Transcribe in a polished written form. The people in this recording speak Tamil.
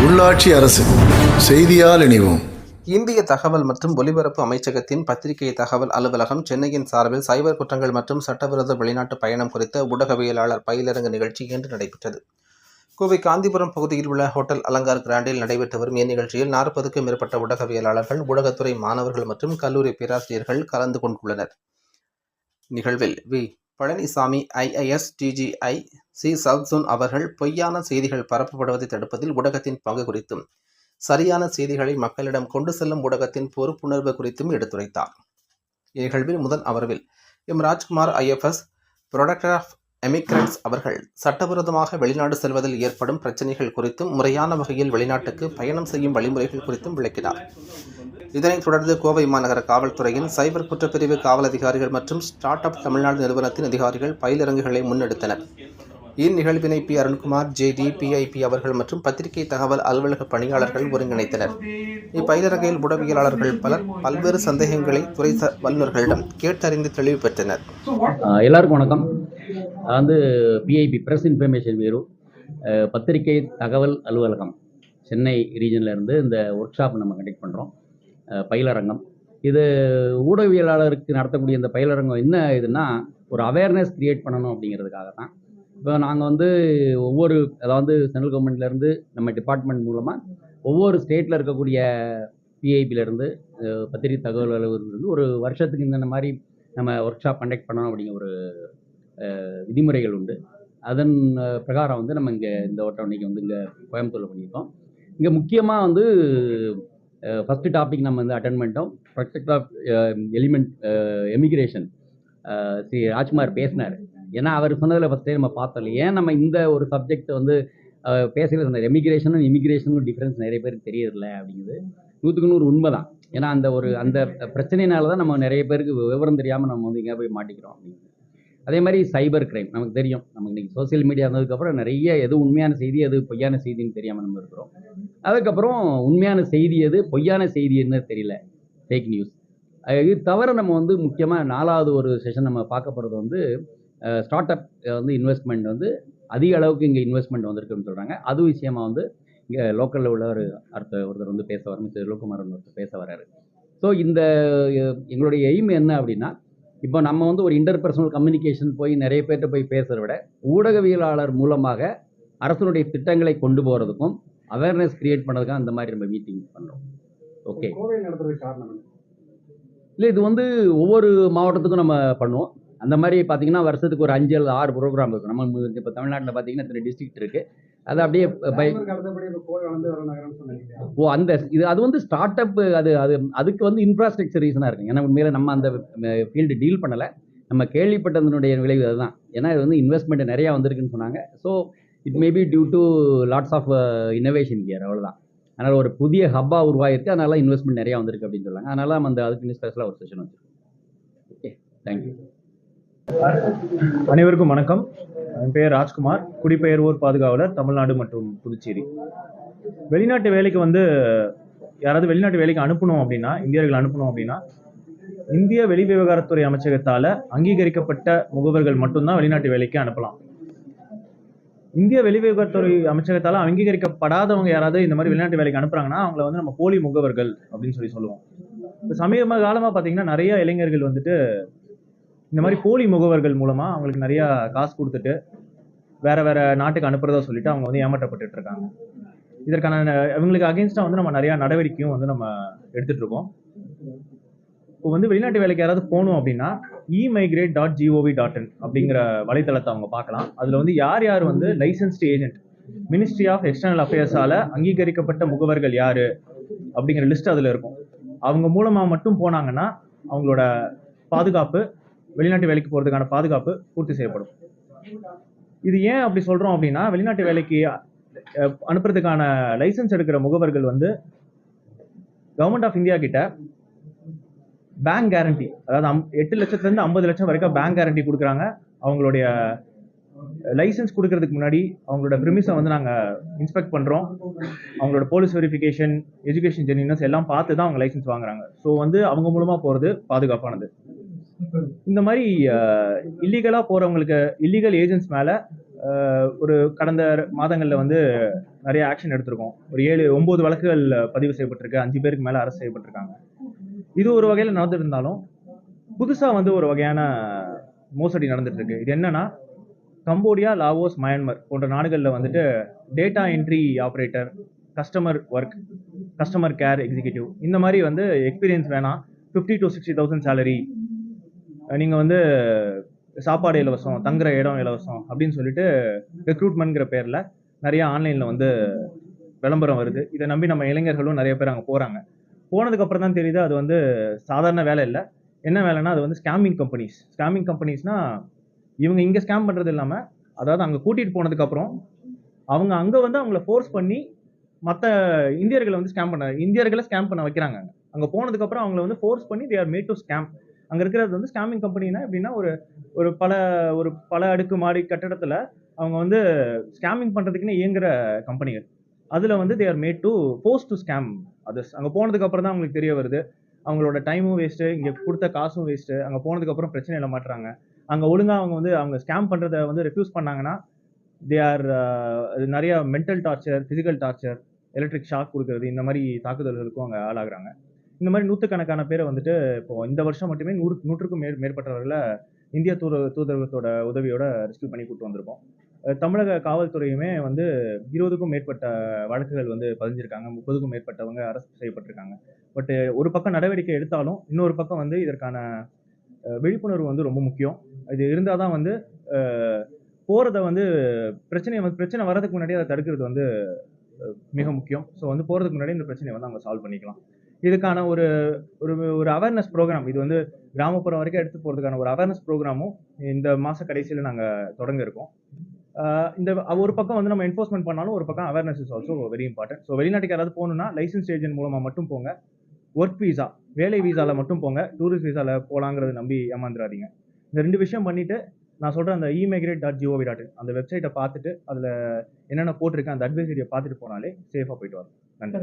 உள்ளாட்சி அரசு செய்தியால் இணைவோம். இந்திய தகவல் மற்றும் ஒலிபரப்பு அமைச்சகத்தின் பத்திரிகை தகவல் அலுவலகம் சென்னையின் சார்பில் சைபர் குற்றங்கள் மற்றும் சட்டவிரோத வெளிநாட்டு பயணம் குறித்த ஊடகவியலாளர் பயிலரங்கு நிகழ்ச்சி இன்று நடைபெற்றது. கோவை காந்திபுரம் பகுதியில் உள்ள ஹோட்டல் அலங்கார் கிராண்டில் நடைபெற்று வரும் இந்நிகழ்ச்சியில் 40க்கும் மேற்பட்ட ஊடகவியலாளர்கள், ஊடகத்துறை மாணவர்கள் மற்றும் கல்லூரி பேராசிரியர்கள் கலந்து கொண்டுள்ளனர். நிகழ்வில் V. Palanisamy, IAS DGI C. South zone அவர்கள் பொய்யான செய்திகள் பரப்பப்படுவதை தடுப்பதில் ஊடகத்தின் பங்கு குறித்தும், சரியான செய்திகளை மக்களிடம் கொண்டு செல்லும் ஊடகத்தின் பொறுப்புணர்வு குறித்தும் எடுத்துரைத்தார். இந்நிகழ்வில் முதல் அமர்வில் ராஜ்குமார், IFS புரொடக்டர் ஆஃப் எமிக்ரன்ட்ஸ் அவர்கள் சட்டவிரோதமாக வெளிநாடு செல்வதில் ஏற்படும் பிரச்சனைகள் குறித்தும், முறையான வகையில் வெளிநாட்டுக்கு பயணம் செய்யும் வழிமுறைகள் குறித்தும் விளக்கினார். இதனைத் தொடர்ந்து கோவை மாநகர காவல்துறையின் சைபர் குற்றப்பிரிவு காவல் அதிகாரிகள் மற்றும் ஸ்டார்ட் அப் தமிழ்நாடு நிறுவனத்தின் அதிகாரிகள் பயிலரங்குகளை முன்னெடுத்தனர். இந்நிகழ்வினை P. அருண்குமார், JD, PIP அவர்கள் மற்றும் பத்திரிகை தகவல் அலுவலக பணியாளர்கள் ஒருங்கிணைத்தனர். இப்பயிலரங்கில் ஊடகவியலாளர்கள் பலர் பல்வேறு சந்தேகங்களை துறை வல்லுநர்களிடம் கேட்டறிந்து தெளிவு பெற்றனர். எல்லாருக்கும் வணக்கம். PIP பிரஸ் இன்ஃபர்மேஷன் பியூரோ பத்திரிகை தகவல் அலுவலகம் சென்னை ரீஜனில் இருந்து இந்த ஒர்க் ஷாப் நம்ம கண்டக்ட் பண்ணுறோம். பயிலரங்கம் இது ஊடகவியலாளருக்கு நடத்தக்கூடிய இந்த பயிலரங்கம் என்ன இதுன்னா, ஒரு அவேர்னஸ் கிரியேட் பண்ணணும் அப்படிங்கிறதுக்காக தான். இப்போ நாங்கள் அதாவது சென்ட்ரல் கவர்மெண்ட்லேருந்து நம்ம டிபார்ட்மெண்ட் மூலமாக ஒவ்வொரு ஸ்டேட்டில் இருக்கக்கூடிய PIPலேருந்து பத்திரிகை தகவல் அலுவலகத்திலிருந்து ஒரு வருஷத்துக்கு இந்த மாதிரி நம்ம ஒர்க் ஷாப் கண்டக்ட் பண்ணணும் அப்படிங்கிற ஒரு விதிமுறைகள் உண்டு. அதன் பிரகாரம் நம்ம இங்கே இந்த ஓட்டம் இன்றைக்கி இங்கே கோயம்புத்தூரில் பண்ணியிருக்கோம். இங்கே முக்கியமாக ஃபஸ்ட்டு டாபிக் நம்ம அட்டென்ட் பண்ணிட்டோம். Protect of emigration Shri Rajkumar பேசினார். ஏன்னா அவர் சொன்னதில் ஃபஸ்ட்டே நம்ம பார்த்தோம், ஏன் நம்ம இந்த ஒரு சப்ஜெக்ட் பேசல சொன்னார். இமிக்ரேஷனும் டிஃப்ரென்ஸ் நிறைய பேருக்கு தெரியறதில்ல அப்படிங்கிறது 100க்கு 100 உண்மை தான். ஏன்னா அந்த பிரச்சனையினால தான் நம்ம நிறைய பேருக்கு விவரம் தெரியாமல் நம்ம இங்கே போய் மாட்டிக்கிறோம் அப்படிங்கிறது. அதே மாதிரி சைபர் கிரைம் நமக்கு தெரியும். நமக்கு இன்றைக்கி சோசியல் மீடியா வந்ததுக்கப்புறம் நிறைய எது உண்மையான செய்தி, எது பொய்யான செய்தின்னு தெரியாமல் நம்ம இருக்கிறோம். அதுக்கப்புறம் உண்மையான செய்தி எது, பொய்யான செய்தி என்ன தெரியல, ஃபேக் நியூஸ். இது தவிர நம்ம முக்கியமாக 4வது ஒரு செஷன் நம்ம பார்க்க போகிறது ஸ்டார்ட் அப் இன்வெஸ்ட்மெண்ட் அதிக அளவுக்கு இங்கே இன்வெஸ்ட்மெண்ட் வந்திருக்குன்னு சொல்கிறாங்க. அது விஷயமாக இங்கே லோக்கலில் உள்ள ஒருத்தர் பேச வர மிஸ்டர் லோகுமார் ஒருத்தர் பேச வர்றாரு. ஸோ இந்த எங்களுடைய எய்ம் என்ன அப்படின்னா, இப்போ நம்ம ஒரு இன்டர்பர்சனல் கம்யூனிகேஷன் போய் நிறைய பேர்கிட்ட போய் பேசுகிறத விட ஊடகவியலாளர் மூலமாக அரசனுடைய திட்டங்களை கொண்டு போகிறதுக்கும் அவேர்னஸ் கிரியேட் பண்ணுறதுக்காக அந்த மாதிரி நம்ம மீட்டிங் பண்ணுறோம். ஓகே, இல்லை இது ஒவ்வொரு மாவட்டத்துக்கும் நம்ம பண்ணுவோம். அந்த மாதிரி பார்த்தீங்கன்னா வருஷத்துக்கு ஒரு 5 அல்லது 6 ப்ரோக்ராம் இருக்கும். நம்ம இப்போ தமிழ்நாட்டில் பார்த்தீங்கன்னா இத்தனை டிஸ்ட்ரிக்ட் இருக்குது. அது அப்படியே அது ஸ்டார்ட் அப் அதுக்கு இன்ஃப்ராஸ்ட்ரக்சர் ரீசனாக இருக்குங்க. ஏன்னா உண்மையில நம்ம அந்த ஃபீல்டு டீல் பண்ணலை. நம்ம கேள்விப்பட்டதனுடைய விளைவு அதுதான். ஏன்னா இது இன்வெஸ்ட்மெண்ட் நிறையா வந்திருக்குன்னு சொன்னாங்க. So it may be due to lots of innovation here, அவ்வளோதான். அதனால் ஒரு புதிய ஹப்பாக உருவாயிருக்கு. அதனால இன்வெஸ்ட்மெண்ட் நிறையா வந்திருக்கு அப்படின்னு சொன்னாங்க. அதனால நம்ம அதுக்கு ஸ்பெஷலாக ஒரு செஷன் வச்சுருக்கோம். Okay, thank you. அனைவருக்கும் வணக்கம். என் பெயர் ராஜ்குமார், குடிபெயர்வோர் பாதுகாவலர், தமிழ்நாடு மற்றும் புதுச்சேரி. வெளிநாட்டு வேலைக்கு யாராவது வெளிநாட்டு வேலைக்கு அனுப்பணும் அப்படின்னா, இந்தியர்கள் அனுப்பணும் அப்படின்னா, இந்திய வெளிவிவகாரத்துறை அமைச்சகத்தால் அங்கீகரிக்கப்பட்ட முகவர்கள் மட்டும்தான் வெளிநாட்டு வேலைக்கு அனுப்பலாம். இந்திய வெளிவிவகாரத்துறை அமைச்சகத்தால் அங்கீகரிக்கப்படாதவங்க யாராவது இந்த மாதிரி வெளிநாட்டு வேலைக்கு அனுப்புறாங்கன்னா அவங்கள நம்ம போலி முகவர்கள் அப்படின்னு சொல்லுவோம். இப்போ சமீப காலமாக பார்த்தீங்கன்னா நிறைய இளைஞர்கள் இந்த மாதிரி போலி முகவர்கள் மூலமா அவங்களுக்கு நிறைய காசு கொடுத்துட்டு வேற நாட்டுக்கு அனுப்புறதா சொல்லிட்டு அவங்க ஏமாற்றப்பட்டு இருக்காங்க. இதற்கான இவங்களுக்கு அகெயின்ஸ்டா நம்ம நிறைய நடவடிக்கையும் நம்ம எடுத்துட்டு இருக்கோம். இப்போ வெளிநாட்டு வேலைக்கு யாராவது போகணும் அப்படின்னா emigrate.gov.in அப்படிங்கிற வலைத்தளத்தை அவங்க பார்க்கலாம். அதுல யார் யார் licensed agent, ministry of external அஃபேர்ஸால அங்கீகரிக்கப்பட்ட முகவர்கள் யாரு அப்படிங்கிற லிஸ்ட் அதுல இருக்கும். அவங்க மூலமா மட்டும் போனாங்கன்னா அவங்களோட பாதுகாப்பு, வெளிநாட்டு வேலைக்கு போகிறதுக்கான பாதுகாப்பு பூர்த்தி செய்யப்படும். இது ஏன் அப்படி சொல்கிறோம் அப்படின்னா, வெளிநாட்டு வேலைக்கு அனுப்புறதுக்கான லைசன்ஸ் எடுக்கிற முகவர்கள் கவர்மெண்ட் ஆஃப் இந்தியா கிட்ட பேங்க் கேரண்டி, அதாவது 8 லட்சத்துலேருந்து 50 லட்சம் வரைக்கும் பேங்க் கேரண்டி கொடுக்குறாங்க. அவங்களுடைய லைசன்ஸ் கொடுக்கறதுக்கு முன்னாடி அவங்களோட ப்ரிமிஸை நாங்கள் இன்ஸ்பெக்ட் பண்ணுறோம். அவங்களோட போலீஸ் வெரிஃபிகேஷன், எஜுகேஷன் ஜென்யூனஸ் எல்லாம் பார்த்து தான் அவங்க லைசன்ஸ் வாங்குறாங்க. ஸோ அவங்க மூலமாக போகிறது பாதுகாப்பானது. இந்த மாதிரி இல்லீகலாக போகிறவங்களுக்கு, இல்லீகல் ஏஜென்ட்ஸ் மேலே ஒரு கடந்த மாதங்களில் வந்து நிறைய ஆக்ஷன் எடுத்திருக்கோம். ஒரு 7-9 வழக்குகள் பதிவு செய்யப்பட்டிருக்கு. 5 பேருக்கு மேலே அரசு செய்யப்பட்டிருக்காங்க. இது ஒரு வகையில் நடந்துட்டு இருந்தாலும் புதுசாக வந்து ஒரு வகையான மோசடி நடந்துட்டு இருக்கு. இது என்னன்னா, கம்போடியா, லாவோஸ், மயன்மார் போன்ற நாடுகளில் வந்துட்டு data entry operator, customer work, customer care executive இந்த மாதிரி வந்து எக்ஸ்பீரியன்ஸ் வேணாம், 50,000 to 60,000 சேலரி, நீங்கள் வந்து சாப்பாடு இலவசம், தங்குற இடம் இலவசம் அப்படின்னு சொல்லிட்டு ரெக்ரூட்மெண்ட்ங்கிற பேரில் நிறைய ஆன்லைனில் வந்து விளம்பரம் வருது. இதை நம்பி நம்ம இளைஞர்களும் நிறைய பேர் அங்கே போகிறாங்க. போனதுக்கு அப்புறம் தான் தெரியுது அது வந்து சாதாரண வேலை இல்லை. என்ன வேலைன்னா அது வந்து ஸ்கேமிங் கம்பெனிஸ். ஸ்கேமிங் கம்பெனிஸ்னா இவங்க இங்கே ஸ்கேம் பண்ணுறது இல்லாமல், அதாவது அங்கே கூட்டிகிட்டு போனதுக்கப்புறம் அவங்க அங்கே வந்து அவங்கள ஃபோர்ஸ் பண்ணி மற்ற இந்தியர்களை வந்து இந்தியர்களை ஸ்கேம் பண்ண வைக்கிறாங்க. அங்கே போனதுக்கப்புறம் அவங்கள வந்து ஃபோர்ஸ் பண்ணி they are made to scam. அங்கே இருக்கிறது வந்து ஸ்கேமிங் கம்பெனினா எப்படின்னா, ஒரு பல அடுக்கு மாடி கட்டடத்தில் அவங்க வந்து ஸ்கேமிங் பண்ணுறதுக்குன்னு இயங்குற கம்பெனிகள். அதில் வந்து they are made to force to scam others. அங்கே போனதுக்கு அப்புறம் தான் அவங்களுக்கு தெரிய வருது, அவங்களோட டைமும் வேஸ்ட்டு, இங்கே கொடுத்த காசும் வேஸ்ட்டு. அங்கே போனதுக்கப்புறம் பிரச்சனையில மாட்டுறாங்க. அங்கே ஒழுங்காக அவங்க ஸ்கேம் பண்ணுறதை வந்து ரெஃப்யூஸ் பண்ணாங்கன்னா தே ஆர் நிறைய mental torture, physical torture, electric shock கொடுக்கறது, இந்த மாதிரி தாக்குதல்களுக்கும் அங்கே ஆளாகிறாங்க. இந்த மாதிரி நூற்றுக்கணக்கான பேரை வந்துட்டு இப்போ இந்த வருஷம் மட்டுமே 100க்கும் மேற்பட்டவர்களை இந்திய தூதரகத்தோட உதவியோட ரெஸ்கியூ பண்ணி கூட்டு வந்திருக்கோம். தமிழக காவல்துறையுமே வந்து 20க்கும் மேற்பட்ட வழக்குகள் வந்து பதிஞ்சிருக்காங்க. 30க்கும் மேற்பட்டவங்க அரெஸ்ட் செய்யப்பட்டிருக்காங்க. பட் ஒரு பக்கம் நடவடிக்கை எடுத்தாலும் இன்னொரு பக்கம் வந்து இதற்கான விழிப்புணர்வு வந்து ரொம்ப முக்கியம். இது இருந்தால் தான் வந்து போகிறத வந்து பிரச்சனை வர்றதுக்கு முன்னாடி அதை தடுக்கிறது வந்து மிக முக்கியம். ஸோ வந்து போகிறதுக்கு முன்னாடி இந்த பிரச்சனையை வந்து அவங்க சால்வ் பண்ணிக்கலாம். இதுக்கான ஒரு ஒரு அவேர்னஸ் ப்ரோக்ராம், இது வந்து கிராமப்புறம் வரைக்கும் எடுத்து போகிறதுக்கான ஒரு அவேர்னஸ் ப்ரோக்ராமும் இந்த மாத கடைசியில் நாங்கள் தொடங்க இருக்கோம். இந்த ஒரு பக்கம் வந்து நம்ம என்ஃபோர்ஸ்மெண்ட் பண்ணாலும் ஒரு பக்கம் awareness is also very important. So வெளிநாட்டுக்கு யாராவது போகணுன்னா லைசன்ஸ் ஏஜென்ட் மூலமாக மட்டும் போங்க. ஒர்க் வீசா, வேலை வீசாவில் மட்டும் போங்க. டூரிஸ்ட் வீசாவில் போகலாங்கிறது நம்பி ஏமாந்துடாதீங்க. இந்த 2 விஷயம் பண்ணிவிட்டு நான் சொல்கிறேன், அந்த emigrate.gov.in அந்த வெப்சைட்டை பார்த்துட்டு அதில் என்னென்ன போட்டிருக்கேன் அந்த அட்வைசரியை பார்த்துட்டு போனாலே சேஃபாக போயிட்டு வரலாம். நன்றி.